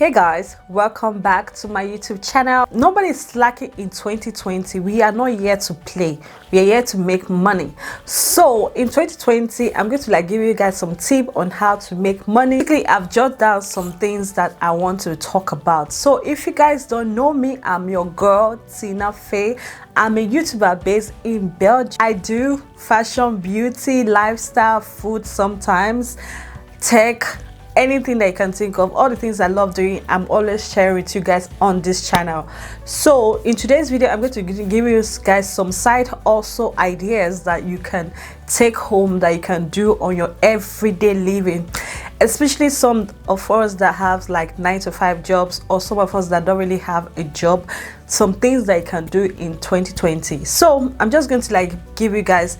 Hey guys, welcome back to my YouTube channel. Nobody's slacking in 2020. We are not here to play, we are here to make money. So in 2020 I'm going to give you guys some tips on how to make money. Basically, I've jotted down some things that I want to talk about. So if you guys don't know me, I'm your girl Tynafey. I'm a YouTuber based in Belgium. I do fashion, beauty, lifestyle, food, sometimes tech, anything that you can think of. All the things I love doing, I'm always sharing with you guys on this channel. So in today's video I'm going to give you guys some side also ideas that you can take home, that you can do on your everyday living, especially some of us that have like 9-to-5 jobs, or some of us that don't really have a job. Some things that you can do in 2020. So I'm just going to give you guys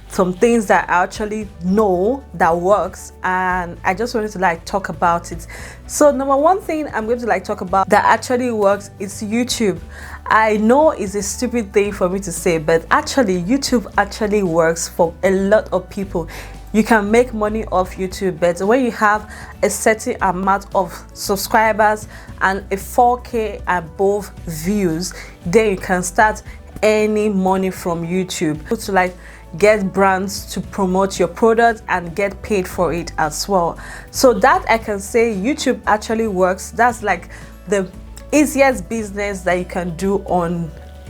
some things that I actually know that works, and I just wanted to talk about it. So number one thing I'm going to talk about that actually works is YouTube. I know it's a stupid thing for me to say, but actually YouTube actually works for a lot of people. You can make money off YouTube, but when you have a certain amount of subscribers and a 4K above views, then you can start earning money from YouTube to get brands to promote your product and get paid for it as well. So that I can say YouTube actually works. That's the easiest business that you can do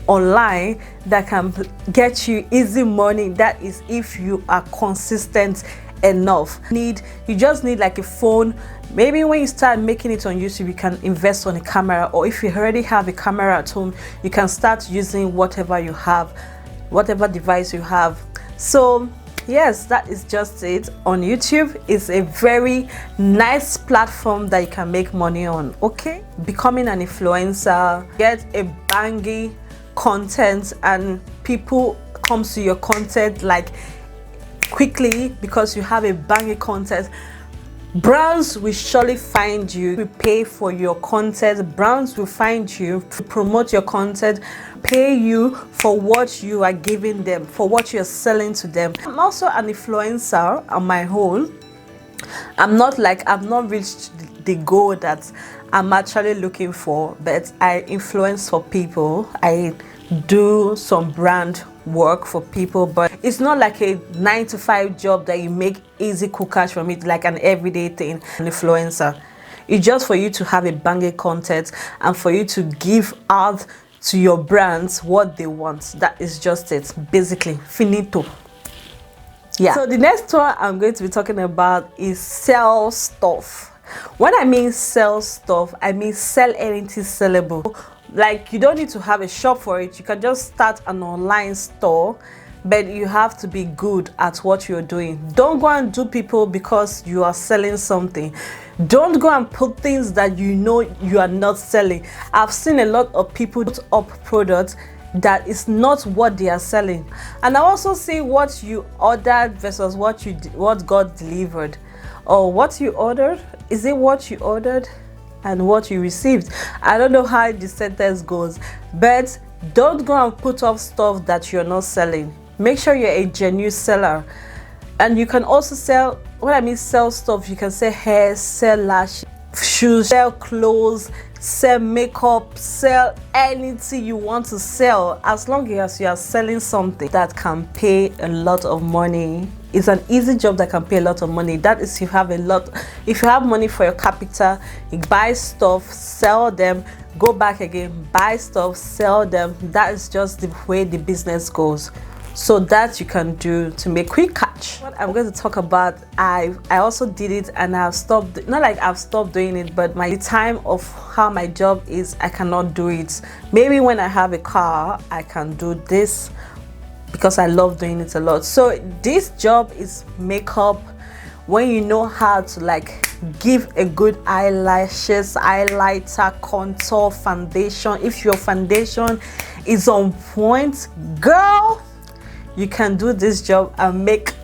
online that can get you easy money. That is if you are consistent enough. You just need a phone. Maybe when you start making it on YouTube, you can invest on a camera, or if you already have a camera at home, you can start using whatever you have, whatever device you have. So yes, that is just it. On YouTube is a very nice platform that you can make money on. Okay, becoming an influencer, get a banging content, and people come to your content quickly because you have a banging content. Brands will surely find you, will pay for your content. Brands will find you to promote your content, pay you for what you are giving them, for what you're selling to them. I'm also an influencer on my own. I've not reached the goal that I'm actually looking for, but I influence for people. I do some brand work for people, but it's not like a 9-to-5 job that you make easy cool cash from it, like an everyday thing. An influencer, it's just for you to have a banging content and for you to give out to your brands what they want. That is just it, basically. Finito. Yeah. So the next one I'm going to be talking about is sell stuff. When I mean sell stuff, I mean sell anything sellable. You don't need to have a shop for it. You can just start an online store, but you have to be good at what you're doing. Don't go and do people because you are selling something. Don't go and put things that you know you are not selling. I've seen a lot of people put up products that is not what they are selling, and I also see what you ordered versus what got delivered, or what you ordered. Is it what you ordered and what you received? I don't know how the sentence goes, but don't go and put up stuff that you're not selling. Make sure you're a genuine seller. And you can also sell, when I mean sell stuff, you can sell hair, sell lashes, shoes, sell clothes, sell makeup, sell anything you want to sell, as long as you are selling something that can pay a lot of money. It's an easy job that can pay a lot of money. That is if you have money for your capital. You buy stuff, sell them, go back again, buy stuff, sell them. That is just the way the business goes. So that you can do to make quick cash. What I'm going to talk about, I also did it, and I've stopped. Not like I've stopped doing it, but the time of how my job is, I cannot do it. Maybe when I have a car, I can do this because I love doing it a lot. So this job is makeup. When you know how to give a good eyelashes, highlighter, contour, foundation. If your foundation is on point, girl, you can do this job and make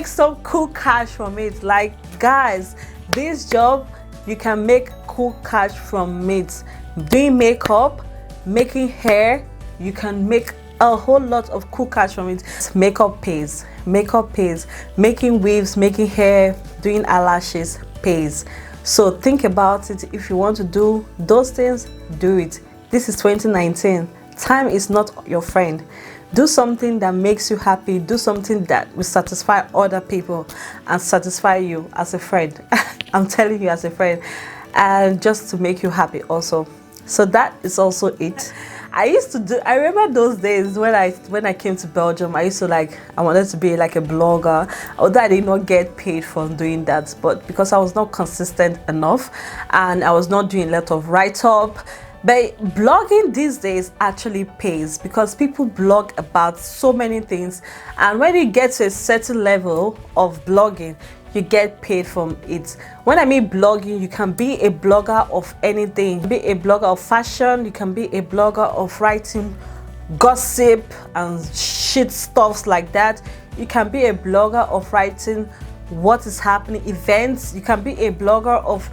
some cool cash from it. Guys, this job, you can make cool cash from it. Doing makeup, making hair, you can make a whole lot of cool cash from it. Makeup pays. Making weaves, making hair, doing eyelashes pays. So think about it. If you want to do those things, do it. This is 2019. Time is not your friend. Do something that makes you happy. Do something that will satisfy other people and satisfy you as a friend. I'm telling you, as a friend, and just to make you happy also. So that is also it. I remember those days when I came to Belgium. I wanted to be like a blogger, although I did not get paid for doing that, but because I was not consistent enough and I was not doing a lot of write-up. But blogging these days actually pays, because people blog about so many things, and when you get to a certain level of blogging, you get paid from it. When I mean blogging, you can be a blogger of anything. You can be a blogger of fashion, you can be a blogger of writing gossip and shit stuffs like that. You can be a blogger of writing what is happening, events. You can be a blogger of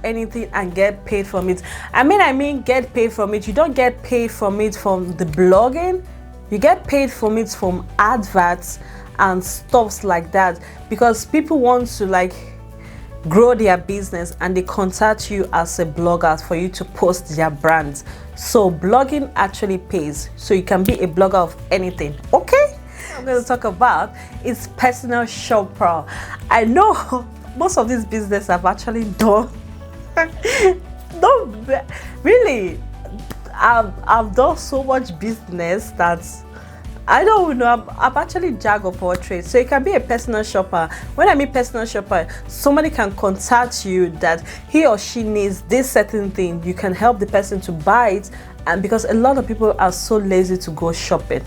anything and get paid from it. I mean get paid from it. You don't get paid from it from the blogging. You get paid from it from adverts and stuffs like that, because people want to like grow their business and they contact you as a blogger for you to post their brands. So blogging actually pays. So you can be a blogger of anything. Okay, I'm going to talk about is personal shopper. I know most of these business I've actually done. No, really, I've done so much business that I don't know. I'm actually jack of all trades. So you can be a personal shopper. When I mean personal shopper, somebody can contact you that he or she needs this certain thing. You can help the person to buy it, and because a lot of people are so lazy to go shopping.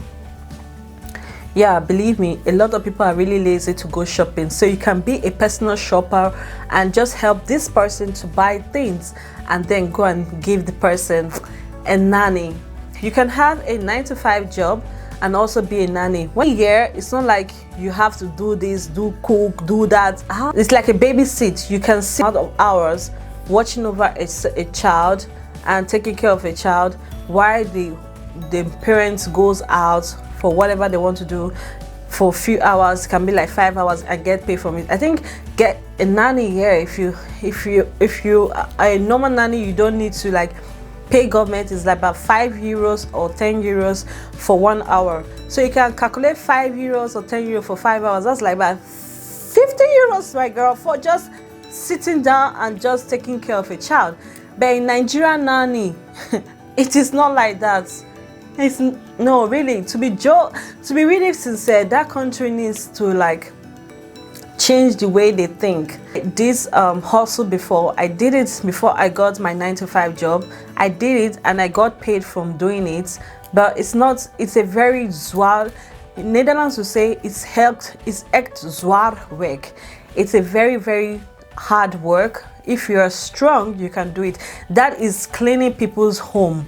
Yeah, believe me, a lot of people are really lazy to go shopping. So you can be a personal shopper and just help this person to buy things, and then go and give the person a nanny. You can have a 9-to-5 job and also be a nanny. 1 year, it's not like you have to do this, do cook, do that. It's like a babysit. You can sit out of hours watching over a child and taking care of a child while the parents goes out for whatever they want to do for a few hours. Can be like 5 hours and get paid from it. I think get a nanny here. If you are a normal nanny, you don't need to like pay government. Is like about €5 or €10 for 1 hour. So you can calculate €5 or €10 for 5 hours. That's like about €50, my girl, for just sitting down and just taking care of a child. But in Nigerian nanny, it is not like that. It's no, really, to be really sincere, that country needs to like change the way they think. This hustle before, I did it before I got my 9-to-5 job. I did it and I got paid from doing it, but it's a very zwaar, in Netherlands we say it's echt zwaar werk. It's a very, very hard work. If you are strong, you can do it. That is cleaning people's home.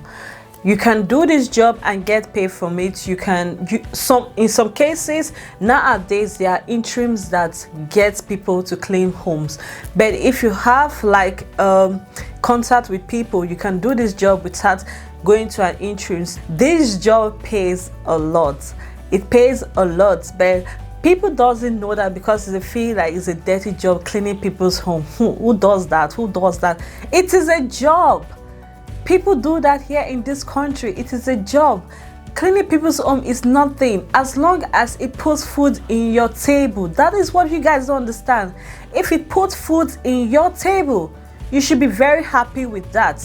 You can do this job and get paid from it. In some cases nowadays there are interims that get people to clean homes, but if you have like contact with people, you can do this job without going to an interim. This job pays a lot. It pays a lot, but people doesn't know that because they feel like it's a dirty job cleaning people's home. Who does that? It is a job. People do that here in this country. It is a job. Cleaning people's home is nothing as long as it puts food in your table. That is what you guys don't understand. If it puts food in your table, you should be very happy with that.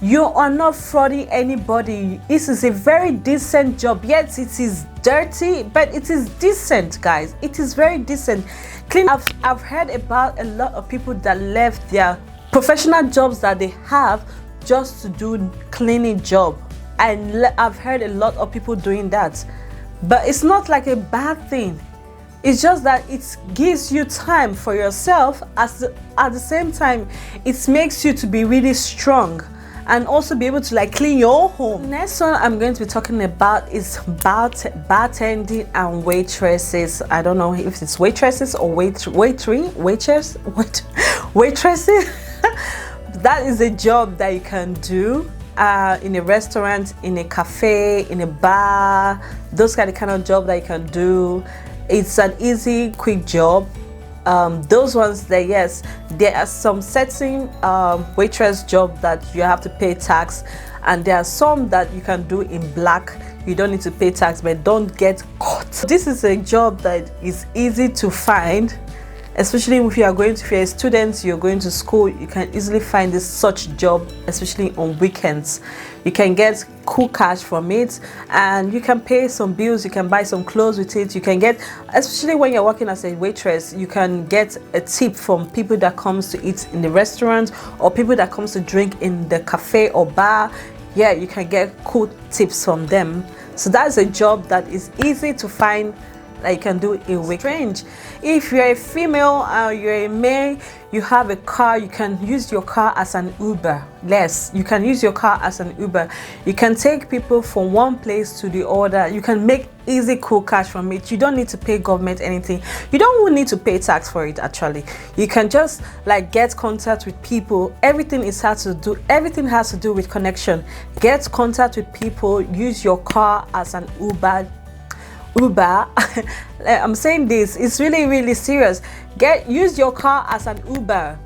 You are not frauding anybody. This is a very decent job. Yes, it is dirty, but it is decent, guys. It is very decent. I've heard about a lot of people that left their professional jobs that they have just to do cleaning job, and I've heard a lot of people doing that. But it's not like a bad thing. It's just that it gives you time for yourself. At the same time, it makes you to be really strong and also be able to like clean your home. Next one I'm going to be talking about is bartending and waitresses. I don't know if it's waitresses or waitresses. That is a job that you can do in a restaurant, in a cafe, in a bar. Those kind of job that you can do. It's an easy, quick job. those ones that, yes, there are some certain waitress job that you have to pay tax, and there are some that you can do in black, you don't need to pay tax but don't get caught. This is a job that is easy to find, especially if you are going to, if you're a student, you're going to school, you can easily find this such job, especially on weekends. You can get cool cash from it, and you can pay some bills, you can buy some clothes with it. You can get, especially when you're working as a waitress, you can get a tip from people that comes to eat in the restaurant, or people that comes to drink in the cafe or bar. Yeah, you can get cool tips from them. So that's a job that is easy to find, that you can do in week. Strange, if you're a female or you're a male, you have a car, you can use your car as an Uber. Yes, you can use your car as an Uber. You can take people from one place to the other. You can make easy cool cash from it. You don't need to pay government anything. You don't even need to pay tax for it. Actually, you can just like get contact with people. Everything has to do with connection. Get contact with people, use your car as an Uber. I'm saying this, it's really serious. Use your car as an Uber.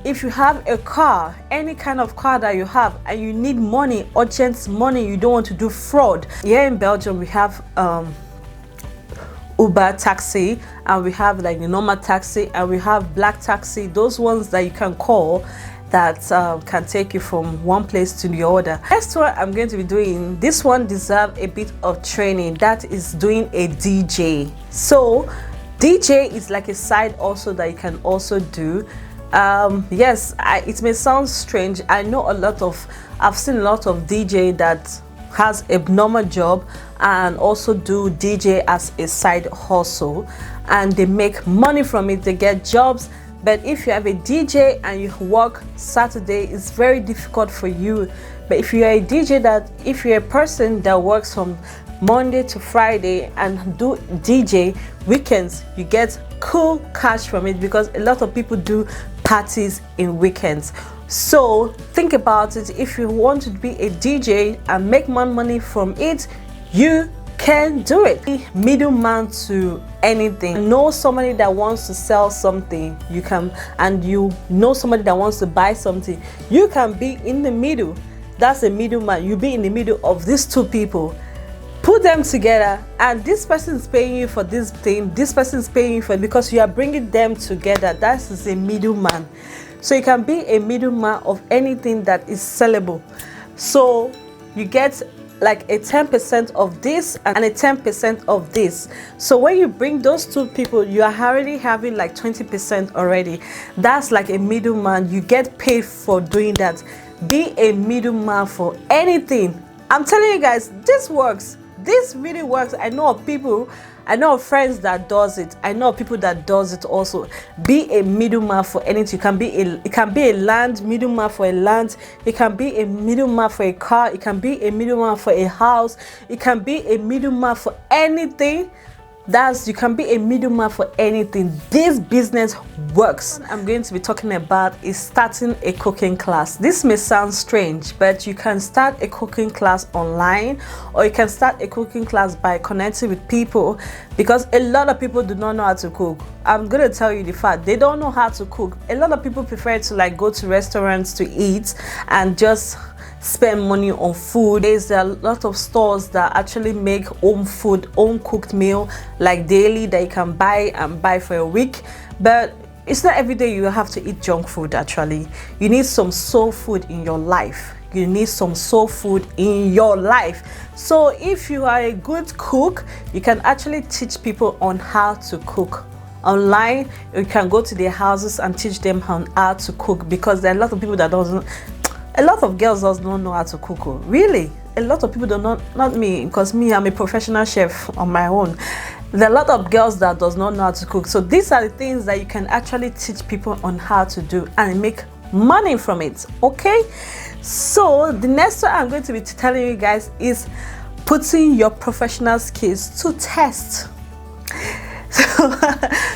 If you have a car, any kind of car that you have, and you need money, urgent money, you don't want to do fraud. Here in Belgium we have Uber taxi, and we have like the normal taxi, and we have black taxi, those ones that you can call that can take you from one place to the other. Next one I'm going to be doing, this one deserves a bit of training, that is doing a DJ. So DJ is like a side also that you can also do. Yes, it may sound strange. I've seen a lot of DJ that has a normal job and also do DJ as a side hustle, and they make money from it, they get jobs. But if you have a DJ and you work Saturday, it's very difficult for you. But if you're a DJ if you're a person that works from Monday to Friday and do DJ weekends, you get cool cash from it, because a lot of people do parties in weekends. So think about it. If you want to be a DJ and make more money from it, you can do it. Middleman to anything. Know somebody that wants to sell something, you can, and you know somebody that wants to buy something, you can be in the middle. That's a middleman. You be in the middle of these two people, put them together, and this person is paying you for this thing, this person is paying you for it, because you are bringing them together. That is a middleman. So you can be a middleman of anything that is sellable. So you get like a 10% of this and a 10% of this. So when you bring those two people, you are already having like 20% already. That's like a middleman. You get paid for doing that. Be a middleman for anything. I'm telling you guys, this works. This really works. I know of people, I know of friends that does it. I know of people that does it also. Be a middleman for anything. It can be a land middleman for a land. It can be a middleman for a car. It can be a middleman for a house. It can be a middleman for anything. You can be a middleman for anything. This business works. I'm going to be talking about is starting a cooking class. This may sound strange, but you can start a cooking class online, or you can start a cooking class by connecting with people, because a lot of people do not know how to cook. I'm going to tell you the fact, they don't know how to cook. A lot of people prefer to like go to restaurants to eat and just spend money on food. There are a lot of stores that actually make home food, home cooked meal, like daily, that you can buy and buy for a week. But it's not every day you have to eat junk food. Actually, you need some soul food in your life. You need some soul food in your life. So if you are a good cook, you can actually teach people on how to cook. Online, you can go to their houses and teach them on how to cook, because there are a lot of people that a lot of girls does not know how to cook. Really, a lot of people do not me, because me, I'm a professional chef on my own. There are a lot of girls that does not know how to cook. So these are the things that you can actually teach people on how to do and make money from it. Okay, so the next one I'm going to be telling you guys is putting your professional skills to test.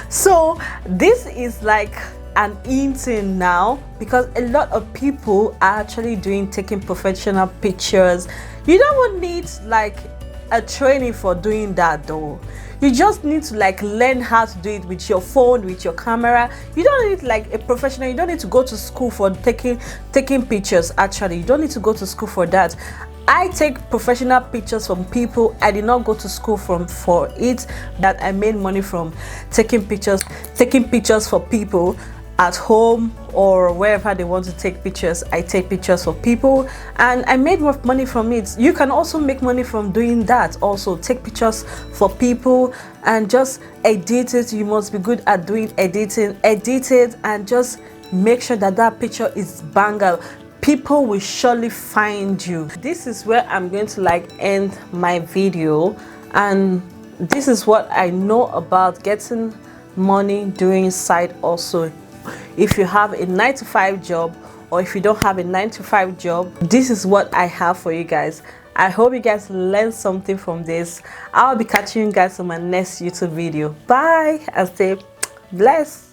So this is like an in thing now, because a lot of people are actually taking professional pictures. You don't need like a training for doing that though. You just need to like learn how to do it with your phone, with your camera. You don't need like a professional. You don't need to go to school for taking pictures. Actually, you don't need to go to school for that. I take professional pictures from people. I did not go to school for it. That I made money from taking pictures for people at home or wherever they want to take pictures. I take pictures for people and I made more money from it. You can also make money from doing that. Also take pictures for people and just edit it. You must be good at doing editing. Edit it and just make sure that that picture is banger. People will surely find you. This is where I'm going to like end my video, and this is what I know about getting money doing side hustle. If you have a 9-to-5 job or if you don't have a 9-to-5 job, this is what I have for you guys. I hope you guys learned something from this. I'll be catching you guys on my next YouTube video. Bye and stay blessed.